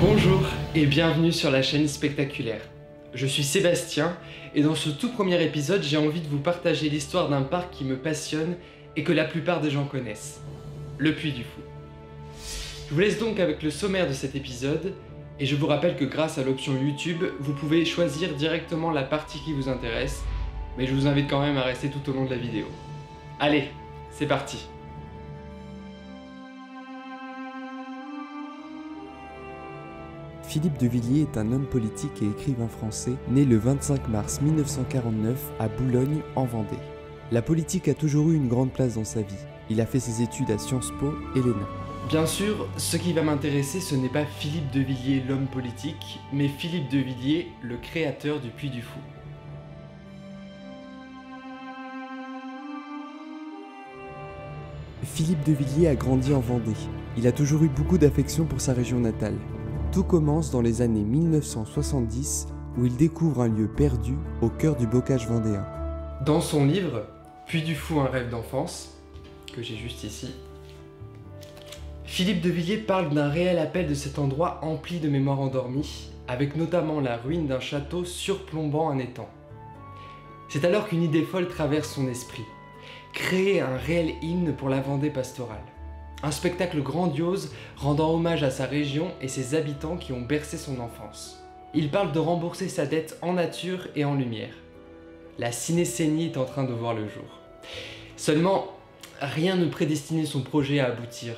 Bonjour et bienvenue sur la chaîne Spectaculaire. Je suis Sébastien et dans ce tout premier épisode, j'ai envie de vous partager l'histoire d'un parc qui me passionne et que la plupart des gens connaissent, le Puy du Fou. Je vous laisse donc avec le sommaire de cet épisode et je vous rappelle que grâce à l'option YouTube, vous pouvez choisir directement la partie qui vous intéresse, mais je vous invite quand même à rester tout au long de la vidéo. Allez, c'est parti! Philippe de Villiers est un homme politique et écrivain français né le 25 mars 1949 à Boulogne, en Vendée. La politique a toujours eu une grande place dans sa vie. Il a fait ses études à Sciences Po et l'ENA. Bien sûr, ce qui va m'intéresser, ce n'est pas Philippe de Villiers, l'homme politique, mais Philippe de Villiers, le créateur du Puy du Fou. Philippe de Villiers a grandi en Vendée. Il a toujours eu beaucoup d'affection pour sa région natale. Tout commence dans les années 1970 où il découvre un lieu perdu au cœur du bocage vendéen. Dans son livre « Puy du Fou, un rêve d'enfance », que j'ai juste ici, Philippe de Villiers parle d'un réel appel de cet endroit empli de mémoires endormies, avec notamment la ruine d'un château surplombant un étang. C'est alors qu'une idée folle traverse son esprit, créer un réel hymne pour la Vendée pastorale. Un spectacle grandiose rendant hommage à sa région et ses habitants qui ont bercé son enfance. Il parle de rembourser sa dette en nature et en lumière. La cinécénie est en train de voir le jour. Seulement, rien ne prédestinait son projet à aboutir,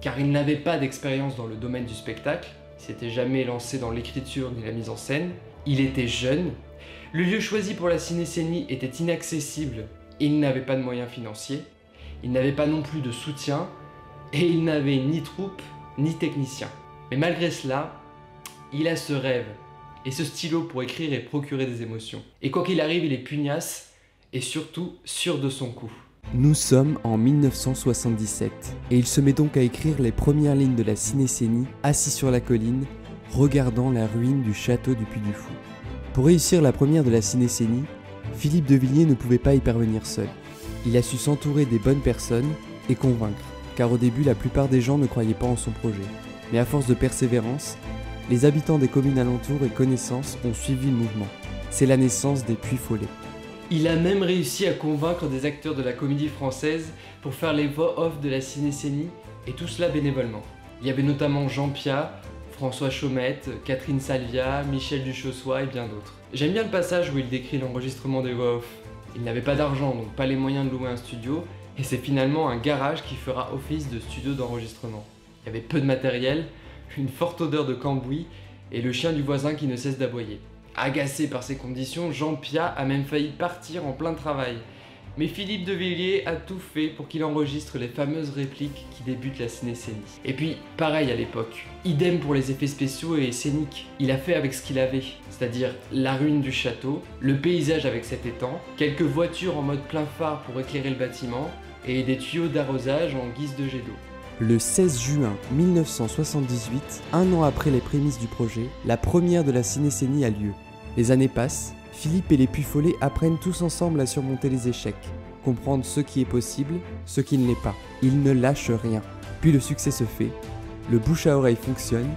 car il n'avait pas d'expérience dans le domaine du spectacle, il s'était jamais lancé dans l'écriture ni la mise en scène, il était jeune, le lieu choisi pour la cinécénie était inaccessible et il n'avait pas de moyens financiers, il n'avait pas non plus de soutien, et il n'avait ni troupe, ni technicien. Mais malgré cela, il a ce rêve, et ce stylo pour écrire et procurer des émotions. Et quoi qu'il arrive, il est pugnace, et surtout sûr de son coup. Nous sommes en 1977, et il se met donc à écrire les premières lignes de la cinécénie, assis sur la colline, regardant la ruine du château du Puy du Fou. Pour réussir la première de la cinécénie, Philippe de Villiers ne pouvait pas y parvenir seul. Il a su s'entourer des bonnes personnes et convaincre. Car au début, la plupart des gens ne croyaient pas en son projet. Mais à force de persévérance, les habitants des communes alentours et connaissances ont suivi le mouvement. C'est la naissance des Puy-Follets. Il a même réussi à convaincre des acteurs de la Comédie Française pour faire les voix off de la cinécénie, et tout cela bénévolement. Il y avait notamment Jean Piat, François Chaumette, Catherine Salvia, Michel Duchossois et bien d'autres. J'aime bien le passage où il décrit l'enregistrement des voix off. Il n'avait pas d'argent, donc pas les moyens de louer un studio, et c'est finalement un garage qui fera office de studio d'enregistrement. Il y avait peu de matériel, une forte odeur de cambouis et le chien du voisin qui ne cesse d'aboyer. Agacé par ces conditions, Jean Piat a même failli partir en plein travail. Mais Philippe de Villiers a tout fait pour qu'il enregistre les fameuses répliques qui débutent la cinécénie. Et puis, pareil à l'époque. Idem pour les effets spéciaux et scéniques. Il a fait avec ce qu'il avait, c'est-à-dire la ruine du château, le paysage avec cet étang, quelques voitures en mode plein phare pour éclairer le bâtiment, et des tuyaux d'arrosage en guise de jet d'eau. Le 16 juin 1978, un an après les prémices du projet, la première de la cinécénie a lieu. Les années passent, Philippe et les Puy-Follets apprennent tous ensemble à surmonter les échecs, comprendre ce qui est possible, ce qui ne l'est pas. Ils ne lâchent rien. Puis le succès se fait, le bouche à oreille fonctionne,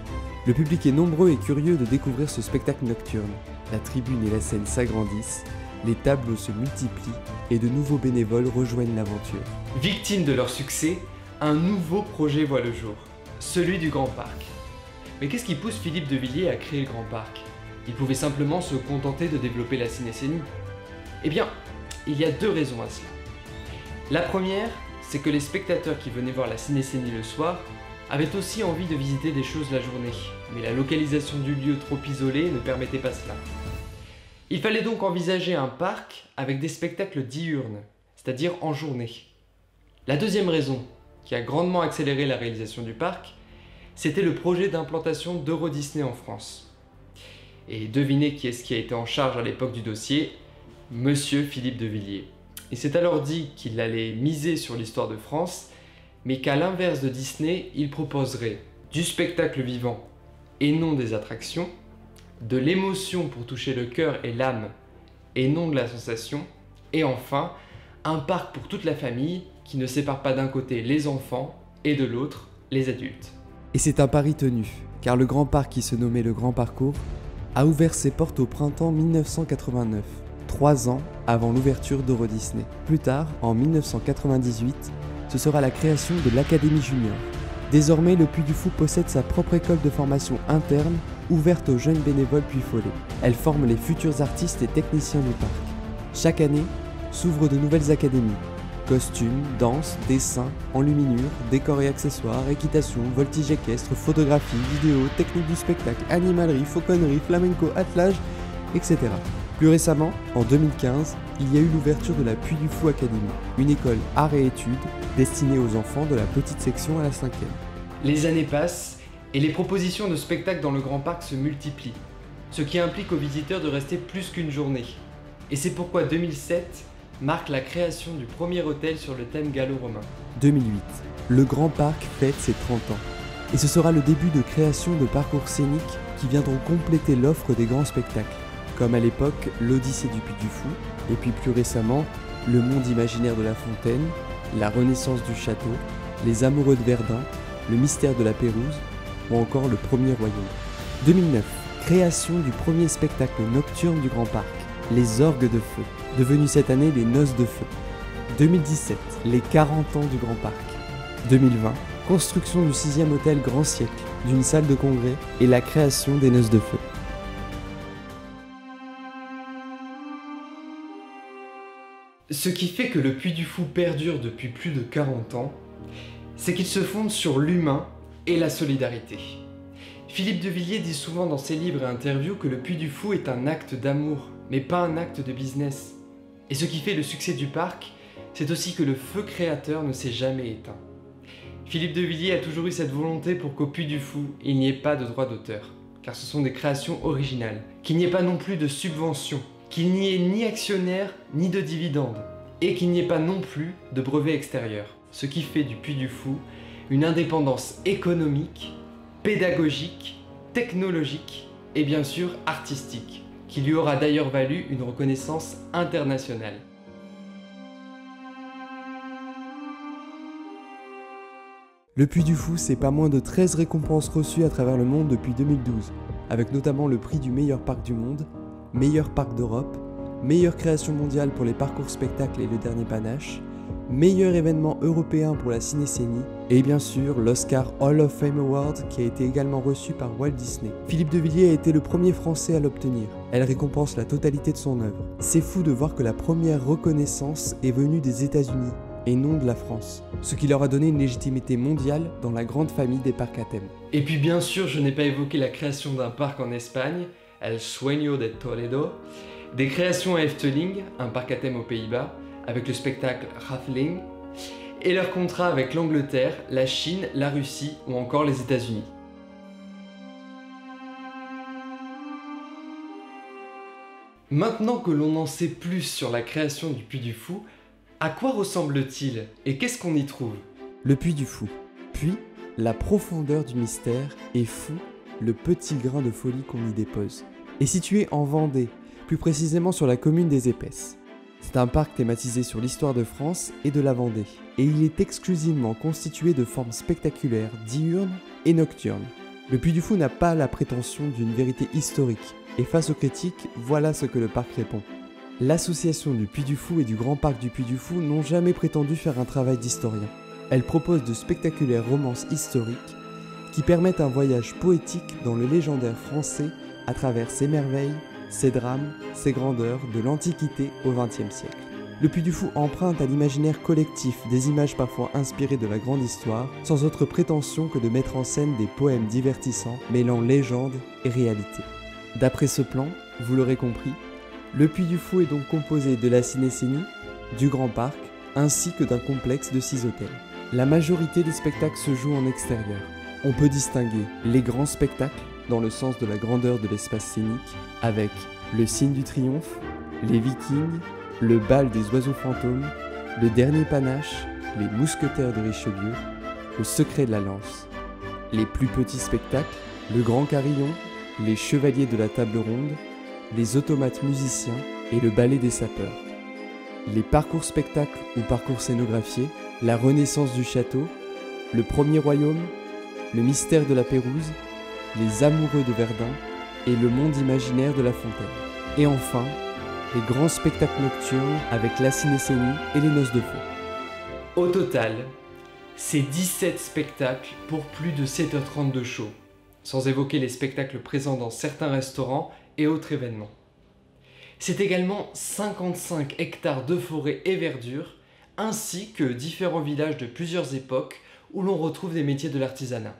le public est nombreux et curieux de découvrir ce spectacle nocturne. La tribune et la scène s'agrandissent, les tableaux se multiplient et de nouveaux bénévoles rejoignent l'aventure. Victime de leur succès, un nouveau projet voit le jour, celui du Grand Parc. Mais qu'est-ce qui pousse Philippe de Villiers à créer le Grand Parc ? Il pouvait simplement se contenter de développer la cinécénie. Eh bien, il y a deux raisons à cela. La première, c'est que les spectateurs qui venaient voir la cinécénie le soir avaient aussi envie de visiter des choses la journée, mais la localisation du lieu trop isolé ne permettait pas cela. Il fallait donc envisager un parc avec des spectacles diurnes, c'est-à-dire en journée. La deuxième raison, qui a grandement accéléré la réalisation du parc, c'était le projet d'implantation d'Euro Disney en France. Et devinez qui est-ce qui a été en charge à l'époque du dossier ? Monsieur Philippe de Villiers. Il s'est alors dit qu'il allait miser sur l'histoire de France, mais qu'à l'inverse de Disney, il proposerait du spectacle vivant et non des attractions, de l'émotion pour toucher le cœur et l'âme et non de la sensation, et enfin, un parc pour toute la famille qui ne sépare pas d'un côté les enfants et de l'autre les adultes. Et c'est un pari tenu. car le Grand Parc qui se nommait le Grand Parcours a ouvert ses portes au printemps 1989, 3 ans avant l'ouverture d'Euro Disney. Plus tard, en 1998, ce sera la création de l'Académie Junior. Désormais, le Puy du Fou possède sa propre école de formation interne, ouverte aux jeunes bénévoles puy-folais. Elle forme les futurs artistes et techniciens du parc. Chaque année, s'ouvrent de nouvelles académies. Costumes, danse, dessin, enluminure, décors et accessoires, équitation, voltige équestre, photographie, vidéo, technique du spectacle, animalerie, fauconnerie, flamenco, attelage, etc. Plus récemment, en 2015, il y a eu l'ouverture de la Puy du Fou Academy, une école art et études destinée aux enfants de la petite section à la 5e. Les années passent et les propositions de spectacles dans le Grand Parc se multiplient, ce qui implique aux visiteurs de rester plus qu'une journée. Et c'est pourquoi 2007 marque la création du premier hôtel sur le thème gallo-romain. 2008, le Grand Parc fête ses 30 ans. Et ce sera le début de création de parcours scéniques qui viendront compléter l'offre des grands spectacles, comme à l'époque l'Odyssée du Puy du Fou, et puis plus récemment, le monde imaginaire de la Fontaine, la Renaissance du Château, les Amoureux de Verdun, le Mystère de la Pérouse, ou encore le Premier Royaume. 2009, création du premier spectacle nocturne du Grand Parc, les Orgues de Feu, devenus cette année les Noces de Feu. 2017, les 40 ans du Grand Parc. 2020, construction du 6e hôtel Grand Siècle, d'une salle de congrès et la création des Noces de Feu. Ce qui fait que le Puy du Fou perdure depuis plus de 40 ans, c'est qu'il se fonde sur l'humain et la solidarité. Philippe de Villiers dit souvent dans ses livres et interviews que le Puy du Fou est un acte d'amour, mais pas un acte de business. Et ce qui fait le succès du parc, c'est aussi que le feu créateur ne s'est jamais éteint. Philippe de Villiers a toujours eu cette volonté pour qu'au Puy du Fou, il n'y ait pas de droit d'auteur, car ce sont des créations originales, qu'il n'y ait pas non plus de subventions, qu'il n'y ait ni actionnaire ni de dividendes, et qu'il n'y ait pas non plus de brevets extérieurs, ce qui fait du Puy du Fou une indépendance économique, pédagogique, technologique et bien sûr artistique, qui lui aura d'ailleurs valu une reconnaissance internationale. Le Puy du Fou, c'est pas moins de 13 récompenses reçues à travers le monde depuis 2012, avec notamment le prix du meilleur parc du monde, meilleur parc d'Europe, meilleure création mondiale pour les parcours spectacles et le dernier panache, meilleur événement européen pour la cinécénie, et bien sûr l'Oscar Hall of Fame Award qui a été également reçu par Walt Disney. Philippe de Villiers a été le premier Français à l'obtenir. Elle récompense la totalité de son œuvre. C'est fou de voir que la première reconnaissance est venue des États-Unis et non de la France, ce qui leur a donné une légitimité mondiale dans la grande famille des parcs à thème. Et puis bien sûr, je n'ai pas évoqué la création d'un parc en Espagne, El Sueño de Toledo, des créations à Efteling, un parc à thème aux Pays-Bas, avec le spectacle Rathling, et leur contrat avec l'Angleterre, la Chine, la Russie ou encore les États-Unis. Maintenant que l'on en sait plus sur la création du Puy du Fou, à quoi ressemble-t-il et qu'est-ce qu'on y trouve? Le Puy du Fou. Puis, la profondeur du mystère et fou, le petit grain de folie qu'on y dépose. Est situé en Vendée, plus précisément sur la commune des Épaisses. C'est un parc thématisé sur l'histoire de France et de la Vendée, et il est exclusivement constitué de formes spectaculaires, diurnes et nocturnes. Le Puy du Fou n'a pas la prétention d'une vérité historique, et face aux critiques, voilà ce que le parc répond. L'association du Puy du Fou et du Grand Parc du Puy du Fou n'ont jamais prétendu faire un travail d'historien. Elle propose de spectaculaires romances historiques qui permettent un voyage poétique dans le légendaire français à travers ses merveilles, ses drames, ses grandeurs de l'Antiquité au XXe siècle. Le Puy du Fou emprunte à l'imaginaire collectif des images parfois inspirées de la grande histoire, sans autre prétention que de mettre en scène des poèmes divertissants mêlant légende et réalité. D'après ce plan, vous l'aurez compris, le Puy du Fou est donc composé de la cinécénie, du Grand Parc, ainsi que d'un complexe de 6 hôtels. La majorité des spectacles se jouent en extérieur. On peut distinguer les grands spectacles, dans le sens de la grandeur de l'espace scénique, avec le Signe du Triomphe, les Vikings, le Bal des Oiseaux Fantômes, le Dernier Panache, les Mousquetaires de Richelieu, le Secret de la Lance. Les plus petits spectacles, le Grand Carillon, les Chevaliers de la Table Ronde, les Automates Musiciens et le Ballet des Sapeurs. Les parcours spectacles ou parcours scénographiés, la Renaissance du Château, le Premier Royaume, le Mystère de la Pérouse, les amoureux de Verdun et le monde imaginaire de La Fontaine. Et enfin, les grands spectacles nocturnes avec la cinécénie et les noces de feu. Au total, c'est 17 spectacles pour plus de 7h30 de show, sans évoquer les spectacles présents dans certains restaurants et autres événements. C'est également 55 hectares de forêt et verdure, ainsi que différents villages de plusieurs époques où l'on retrouve des métiers de l'artisanat.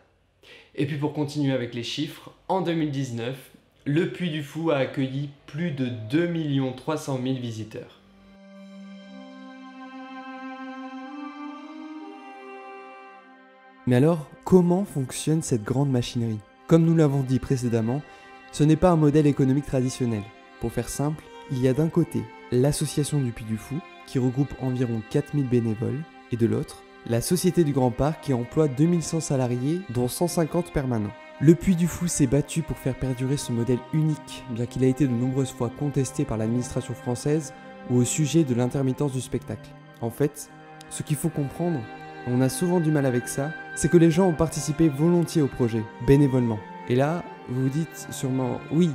Et puis pour continuer avec les chiffres, en 2019, le Puy du Fou a accueilli plus de 2 300 000 visiteurs. Mais alors, comment fonctionne cette grande machinerie? Comme nous l'avons dit précédemment, ce n'est pas un modèle économique traditionnel. Pour faire simple, il y a d'un côté l'association du Puy du Fou, qui regroupe environ 4000 bénévoles, et de l'autre, la Société du Grand Parc qui emploie 2100 salariés, dont 150 permanents. Le Puy du Fou s'est battu pour faire perdurer ce modèle unique, bien qu'il a été de nombreuses fois contesté par l'administration française ou au sujet de l'intermittence du spectacle. En fait, ce qu'il faut comprendre, on a souvent du mal avec ça, c'est que les gens ont participé volontiers au projet, bénévolement. Et là, vous vous dites sûrement « oui ».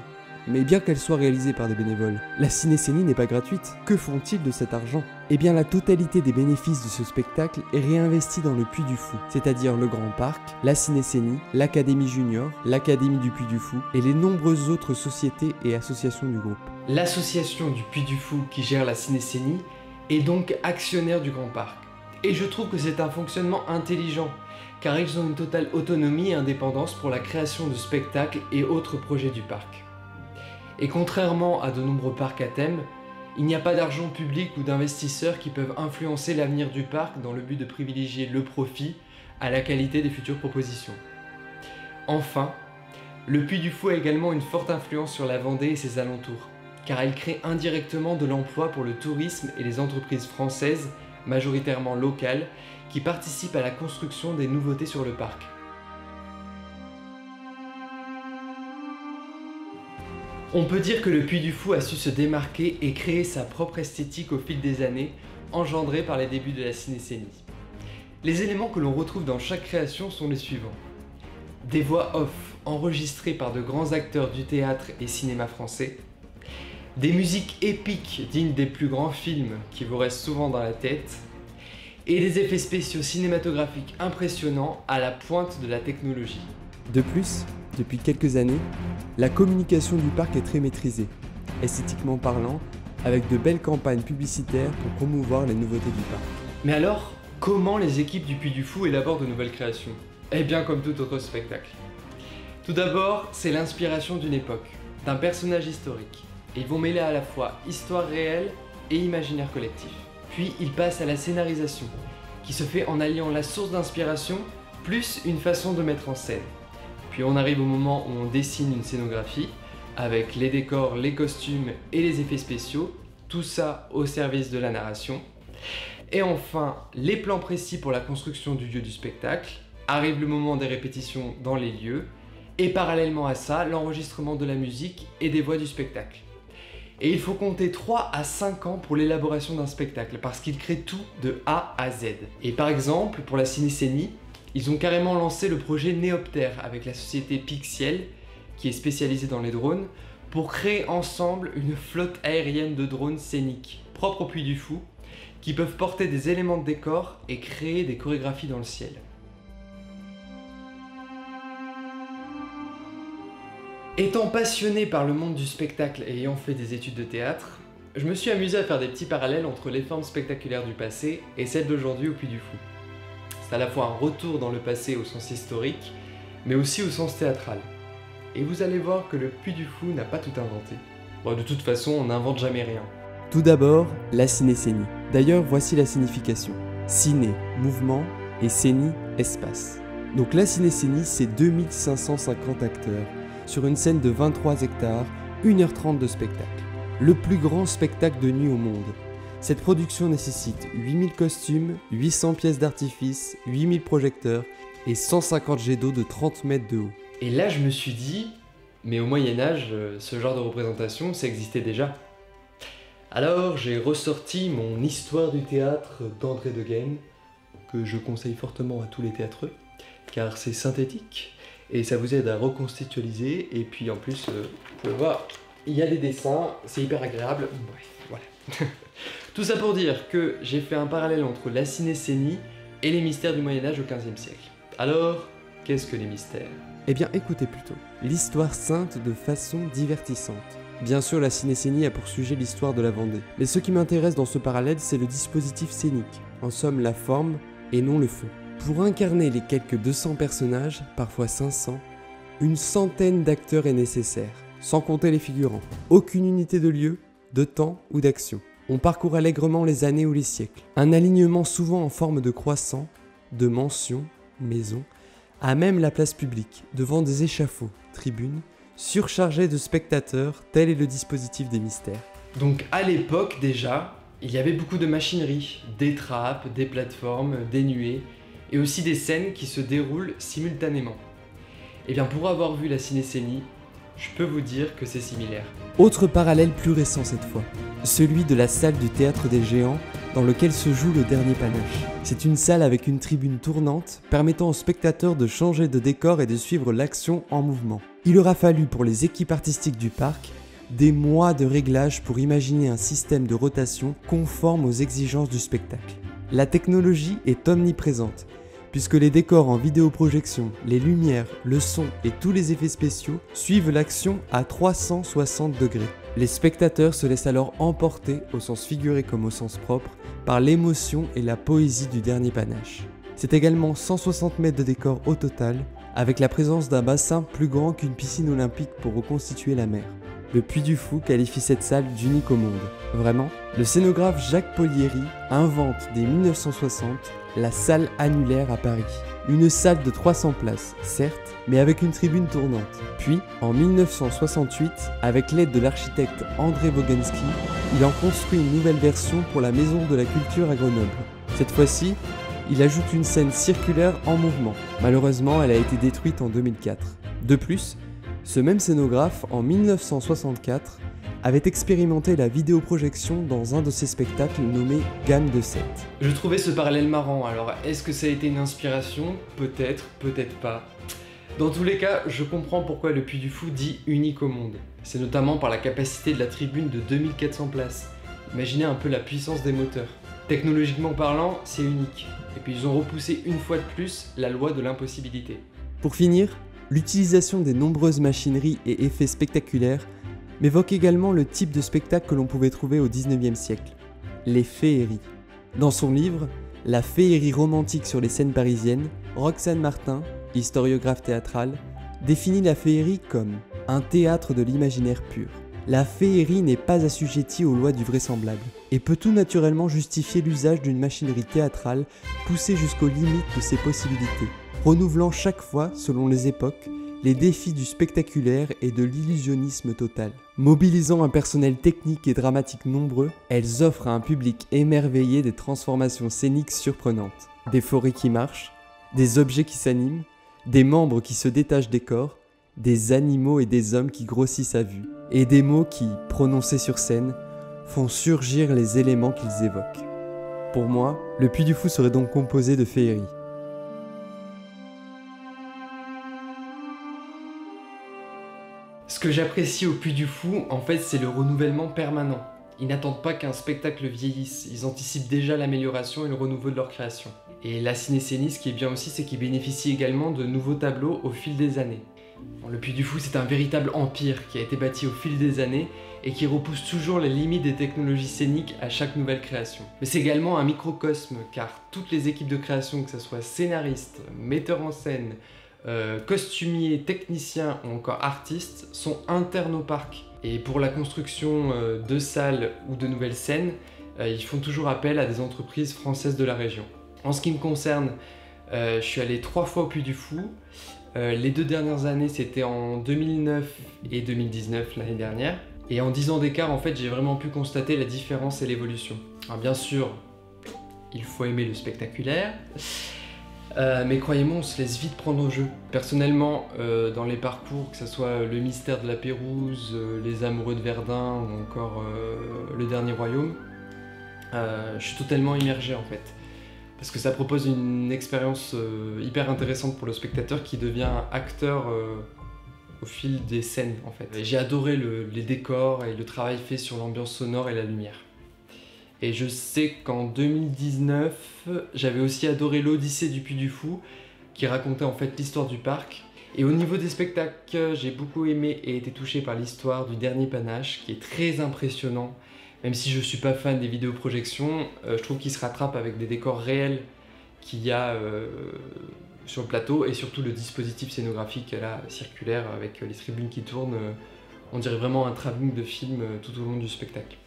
Mais bien qu'elle soit réalisée par des bénévoles, la cinécénie n'est pas gratuite. Que font-ils de cet argent? Eh bien la totalité des bénéfices de ce spectacle est réinvestie dans le Puy du Fou, c'est-à-dire le Grand Parc, la cinécénie, l'Académie Junior, l'Académie du Puy du Fou et les nombreuses autres sociétés et associations du groupe. L'association du Puy du Fou qui gère la cinécénie est donc actionnaire du Grand Parc. Et je trouve que c'est un fonctionnement intelligent, car ils ont une totale autonomie et indépendance pour la création de spectacles et autres projets du parc. Et contrairement à de nombreux parcs à thème, il n'y a pas d'argent public ou d'investisseurs qui peuvent influencer l'avenir du parc dans le but de privilégier le profit à la qualité des futures propositions. Enfin, le Puy du Fou a également une forte influence sur la Vendée et ses alentours, car elle crée indirectement de l'emploi pour le tourisme et les entreprises françaises, majoritairement locales, qui participent à la construction des nouveautés sur le parc. On peut dire que le Puy du Fou a su se démarquer et créer sa propre esthétique au fil des années, engendrée par les débuts de la cinécénie. Les éléments que l'on retrouve dans chaque création sont les suivants. Des voix off enregistrées par de grands acteurs du théâtre et cinéma français, des musiques épiques dignes des plus grands films qui vous restent souvent dans la tête, et des effets spéciaux cinématographiques impressionnants à la pointe de la technologie. De plus, depuis quelques années, la communication du parc est très maîtrisée, esthétiquement parlant, avec de belles campagnes publicitaires pour promouvoir les nouveautés du parc. Mais alors, comment les équipes du Puy du Fou élaborent de nouvelles créations? Eh bien comme tout autre spectacle. Tout d'abord, c'est l'inspiration d'une époque, d'un personnage historique. Et ils vont mêler à la fois histoire réelle et imaginaire collectif. Puis ils passent à la scénarisation, qui se fait en alliant la source d'inspiration plus une façon de mettre en scène. Puis on arrive au moment où on dessine une scénographie, avec les décors, les costumes et les effets spéciaux, tout ça au service de la narration. Et enfin, les plans précis pour la construction du lieu du spectacle, arrive le moment des répétitions dans les lieux, et parallèlement à ça, l'enregistrement de la musique et des voix du spectacle. Et il faut compter 3 à 5 ans pour l'élaboration d'un spectacle, parce qu'il crée tout de A à Z. Et par exemple, pour la cinécénie, ils ont carrément lancé le projet Néoptère avec la société Pixiel, qui est spécialisée dans les drones, pour créer ensemble une flotte aérienne de drones scéniques, propres au Puy du Fou, qui peuvent porter des éléments de décor et créer des chorégraphies dans le ciel. Étant passionné par le monde du spectacle et ayant fait des études de théâtre, je me suis amusé à faire des petits parallèles entre les formes spectaculaires du passé et celles d'aujourd'hui au Puy du Fou. C'est à la fois un retour dans le passé au sens historique, mais aussi au sens théâtral. Et vous allez voir que le Puy du Fou n'a pas tout inventé. Bon, de toute façon, on n'invente jamais rien. Tout d'abord, la cinécénie. D'ailleurs, voici la signification. Ciné, mouvement, et cénie, espace. Donc la cinécénie, c'est 2550 acteurs, sur une scène de 23 hectares, 1h30 de spectacle. Le plus grand spectacle de nuit au monde. Cette production nécessite 8000 costumes, 800 pièces d'artifice, 8000 projecteurs et 150 jets d'eau de 30 mètres de haut. Et là je me suis dit, mais au Moyen-Âge, ce genre de représentation, ça existait déjà. Alors j'ai ressorti mon histoire du théâtre d'André De Gaine, que je conseille fortement à tous les théâtreux, car c'est synthétique, et ça vous aide à reconstitualiser. Et puis en plus, vous pouvez voir, il y a des dessins, c'est hyper agréable. Bref, voilà. Tout ça pour dire que j'ai fait un parallèle entre la cinécénie et les mystères du Moyen-Âge au XVe siècle. Alors, qu'est-ce que les mystères? Eh bien écoutez plutôt, l'histoire sainte de façon divertissante. Bien sûr, la cinécénie a pour sujet l'histoire de la Vendée, mais ce qui m'intéresse dans ce parallèle, c'est le dispositif scénique, en somme la forme et non le fond. Pour incarner les quelques 200 personnages, parfois 500, une centaine d'acteurs est nécessaire, sans compter les figurants. Aucune unité de lieu, de temps ou d'action. On parcourt allègrement les années ou les siècles. Un alignement souvent en forme de croissant, de mention, maison, à même la place publique, devant des échafauds, tribunes, surchargés de spectateurs, tel est le dispositif des mystères. Donc à l'époque déjà, il y avait beaucoup de machinerie, des trappes, des plateformes, des nuées, et aussi des scènes qui se déroulent simultanément. Et bien pour avoir vu la cinécénie, je peux vous dire que c'est similaire. Autre parallèle plus récent cette fois, celui de la salle du Théâtre des Géants dans lequel se joue le dernier panache. C'est une salle avec une tribune tournante permettant aux spectateurs de changer de décor et de suivre l'action en mouvement. Il aura fallu pour les équipes artistiques du parc des mois de réglages pour imaginer un système de rotation conforme aux exigences du spectacle. La technologie est omniprésente, puisque les décors en vidéoprojection, les lumières, le son et tous les effets spéciaux suivent l'action à 360 degrés. Les spectateurs se laissent alors emporter, au sens figuré comme au sens propre, par l'émotion et la poésie du dernier panache. C'est également 160 mètres de décor au total, avec la présence d'un bassin plus grand qu'une piscine olympique pour reconstituer la mer. Le Puy du Fou qualifie cette salle d'unique au monde. Vraiment, le scénographe Jacques Polieri invente dès 1960 la salle annulaire à Paris. Une salle de 300 places, certes, mais avec une tribune tournante. Puis, en 1968, avec l'aide de l'architecte André Woganski, il en construit une nouvelle version pour la Maison de la Culture à Grenoble. Cette fois-ci, il ajoute une scène circulaire en mouvement. Malheureusement, elle a été détruite en 2004. De plus, ce même scénographe, en 1964, avait expérimenté la vidéoprojection dans un de ses spectacles nommé Gamme de 7. Je trouvais ce parallèle marrant, alors est-ce que ça a été une inspiration? Peut-être, peut-être pas. Dans tous les cas, je comprends pourquoi le Puy du Fou dit unique au monde. C'est notamment par la capacité de la tribune de 2400 places. Imaginez un peu la puissance des moteurs. Technologiquement parlant, c'est unique. Et puis ils ont repoussé une fois de plus la loi de l'impossibilité. Pour finir, l'utilisation des nombreuses machineries et effets spectaculaires m'évoque également le type de spectacle que l'on pouvait trouver au XIXe siècle, les féeries. Dans son livre « La féerie romantique sur les scènes parisiennes », Roxane Martin, historiographe théâtrale, définit la féerie comme un théâtre de l'imaginaire pur. La féerie n'est pas assujettie aux lois du vraisemblable et peut tout naturellement justifier l'usage d'une machinerie théâtrale poussée jusqu'aux limites de ses possibilités, renouvelant chaque fois, selon les époques, les défis du spectaculaire et de l'illusionnisme total. Mobilisant un personnel technique et dramatique nombreux, elles offrent à un public émerveillé des transformations scéniques surprenantes. Des forêts qui marchent, des objets qui s'animent, des membres qui se détachent des corps, des animaux et des hommes qui grossissent à vue, et des mots qui, prononcés sur scène, font surgir les éléments qu'ils évoquent. Pour moi, le Puy du Fou serait donc composé de féeries. Ce que j'apprécie au Puy du Fou, en fait, c'est le renouvellement permanent. Ils n'attendent pas qu'un spectacle vieillisse, ils anticipent déjà l'amélioration et le renouveau de leur création. Et la cinécénie, ce qui est bien aussi, c'est qu'ils bénéficient également de nouveaux tableaux au fil des années. Bon, le Puy du Fou, c'est un véritable empire qui a été bâti au fil des années et qui repousse toujours les limites des technologies scéniques à chaque nouvelle création. Mais c'est également un microcosme, car toutes les équipes de création, que ce soit scénaristes, metteurs en scène, costumiers, techniciens ou encore artistes, sont internes au parc. Et pour la construction de salles ou de nouvelles scènes, ils font toujours appel à des entreprises françaises de la région. En ce qui me concerne, je suis allé 3 fois au Puy du Fou. Les 2 dernières années, c'était en 2009 et 2019, l'année dernière. Et en 10 ans d'écart, en fait, j'ai vraiment pu constater la différence et l'évolution. Alors bien sûr, il faut aimer le spectaculaire, mais croyez-moi, on se laisse vite prendre au jeu. Personnellement, dans les parcours, que ce soit le mystère de la Pérouse, les amoureux de Verdun ou encore le dernier royaume, je suis totalement immergé en fait. parce que ça propose une expérience hyper intéressante pour le spectateur qui devient acteur au fil des scènes en fait. J'ai adoré les décors et le travail fait sur l'ambiance sonore et la lumière. Et je sais qu'en 2019, j'avais aussi adoré l'Odyssée du Puy du Fou, qui racontait en fait l'histoire du parc. Et au niveau des spectacles, j'ai beaucoup aimé et été touché par l'histoire du Dernier Panache, qui est très impressionnant. Même si je suis pas fan des vidéoprojections, je trouve qu'il se rattrape avec des décors réels qu'il y a sur le plateau, et surtout le dispositif scénographique là, circulaire avec les tribunes qui tournent. On dirait vraiment un travelling de film tout au long du spectacle.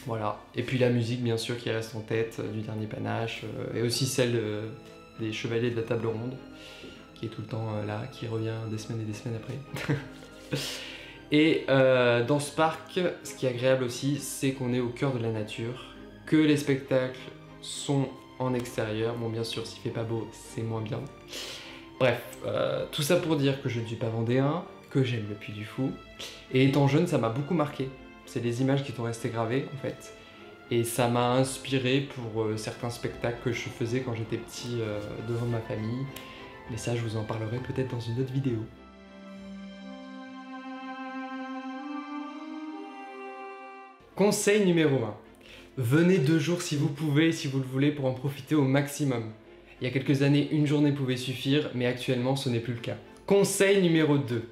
Voilà. Et puis la musique bien sûr qui reste en tête du Dernier Panache, et aussi celle des Chevaliers de la Table Ronde, qui est tout le temps là, qui revient des semaines et des semaines après. Et dans ce parc, ce qui est agréable aussi, c'est qu'on est au cœur de la nature, que les spectacles sont en extérieur. Bon, bien sûr, s'il fait pas beau, c'est moins bien. Bref, tout ça pour dire que je ne suis pas vendéen, que j'aime le Puy du Fou. Et étant jeune, ça m'a beaucoup marqué. C'est des images qui sont restées gravées, en fait. Et ça m'a inspiré pour certains spectacles que je faisais quand j'étais petit devant ma famille. Mais ça, je vous en parlerai peut-être dans une autre vidéo. Conseil numéro 1. Venez 2 jours si vous pouvez, si vous le voulez, pour en profiter au maximum. Il y a quelques années, une journée pouvait suffire, mais actuellement, ce n'est plus le cas. Conseil numéro 2.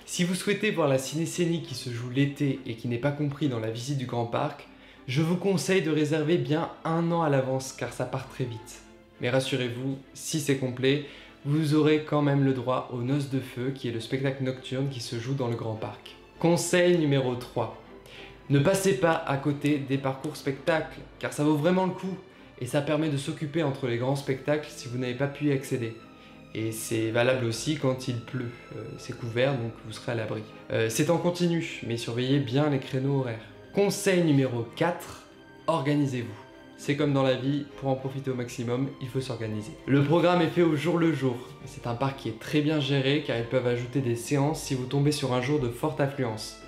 Si vous souhaitez voir la cinécénie qui se joue l'été et qui n'est pas compris dans la visite du Grand Parc, je vous conseille de réserver bien 1 an à l'avance, car ça part très vite. Mais rassurez-vous, si c'est complet, vous aurez quand même le droit aux Noces de Feu, qui est le spectacle nocturne qui se joue dans le Grand Parc. Conseil numéro 3. Ne passez pas à côté des parcours spectacles, car ça vaut vraiment le coup, et ça permet de s'occuper entre les grands spectacles si vous n'avez pas pu y accéder. Et c'est valable aussi quand il pleut, c'est couvert donc vous serez à l'abri. C'est en continu, mais surveillez bien les créneaux horaires. Conseil numéro 4, organisez-vous. C'est comme dans la vie, pour en profiter au maximum, il faut s'organiser. Le programme est fait au jour le jour. C'est un parc qui est très bien géré car ils peuvent ajouter des séances si vous tombez sur un jour de forte affluence.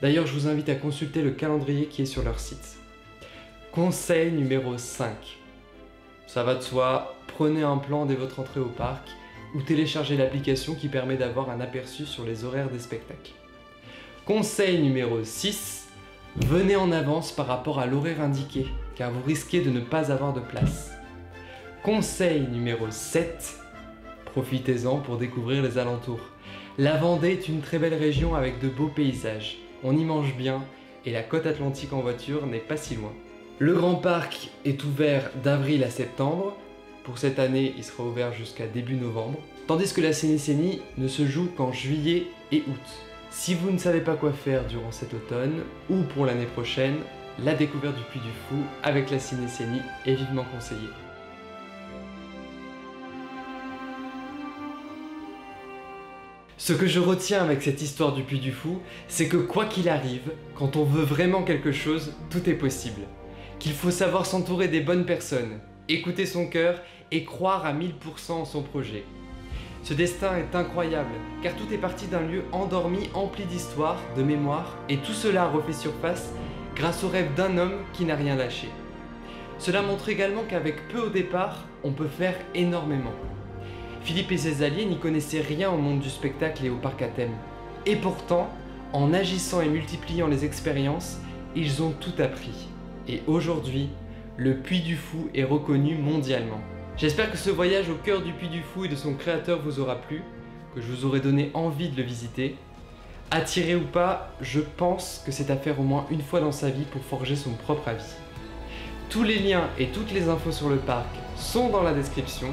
D'ailleurs, je vous invite à consulter le calendrier qui est sur leur site. Conseil numéro 5. Ça va de soi, prenez un plan dès votre entrée au parc ou téléchargez l'application qui permet d'avoir un aperçu sur les horaires des spectacles. Conseil numéro 6. Venez en avance par rapport à l'horaire indiqué, car vous risquez de ne pas avoir de place. Conseil numéro 7. Profitez-en pour découvrir les alentours. La Vendée est une très belle région avec de beaux paysages. On y mange bien et la côte atlantique en voiture n'est pas si loin. Le Grand Parc est ouvert d'avril à septembre. Pour cette année, il sera ouvert jusqu'à début novembre. Tandis que la cinécénie ne se joue qu'en juillet et août. Si vous ne savez pas quoi faire durant cet automne ou pour l'année prochaine, la découverte du Puy du Fou avec la cinécénie est vivement conseillée. Ce que je retiens avec cette histoire du Puy du Fou, c'est que quoi qu'il arrive, quand on veut vraiment quelque chose, tout est possible. Qu'il faut savoir s'entourer des bonnes personnes, écouter son cœur et croire à 1000% en son projet. Ce destin est incroyable, car tout est parti d'un lieu endormi, empli d'histoire, de mémoire, et tout cela a refait surface grâce au rêve d'un homme qui n'a rien lâché. Cela montre également qu'avec peu au départ, on peut faire énormément. Philippe et ses alliés n'y connaissaient rien au monde du spectacle et au parc à thème. Et pourtant, en agissant et multipliant les expériences, ils ont tout appris. Et aujourd'hui, le Puy du Fou est reconnu mondialement. J'espère que ce voyage au cœur du Puy du Fou et de son créateur vous aura plu, que je vous aurai donné envie de le visiter. Attiré ou pas, je pense que c'est à faire au moins une fois dans sa vie pour forger son propre avis. Tous les liens et toutes les infos sur le parc sont dans la description.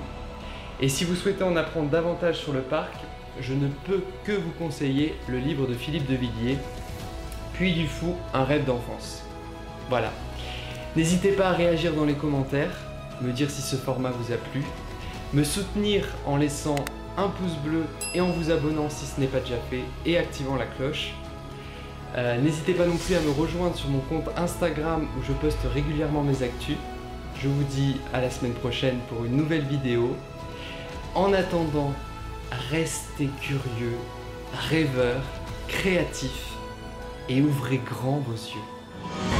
Et si vous souhaitez en apprendre davantage sur le parc, je ne peux que vous conseiller le livre de Philippe de Villiers, Puy du Fou, un rêve d'enfance. Voilà. N'hésitez pas à réagir dans les commentaires, me dire si ce format vous a plu, me soutenir en laissant un pouce bleu et en vous abonnant si ce n'est pas déjà fait et activant la cloche. N'hésitez pas non plus à me rejoindre sur mon compte Instagram où je poste régulièrement mes actus. Je vous dis à la semaine prochaine pour une nouvelle vidéo. En attendant, restez curieux, rêveurs, créatifs et ouvrez grand vos yeux.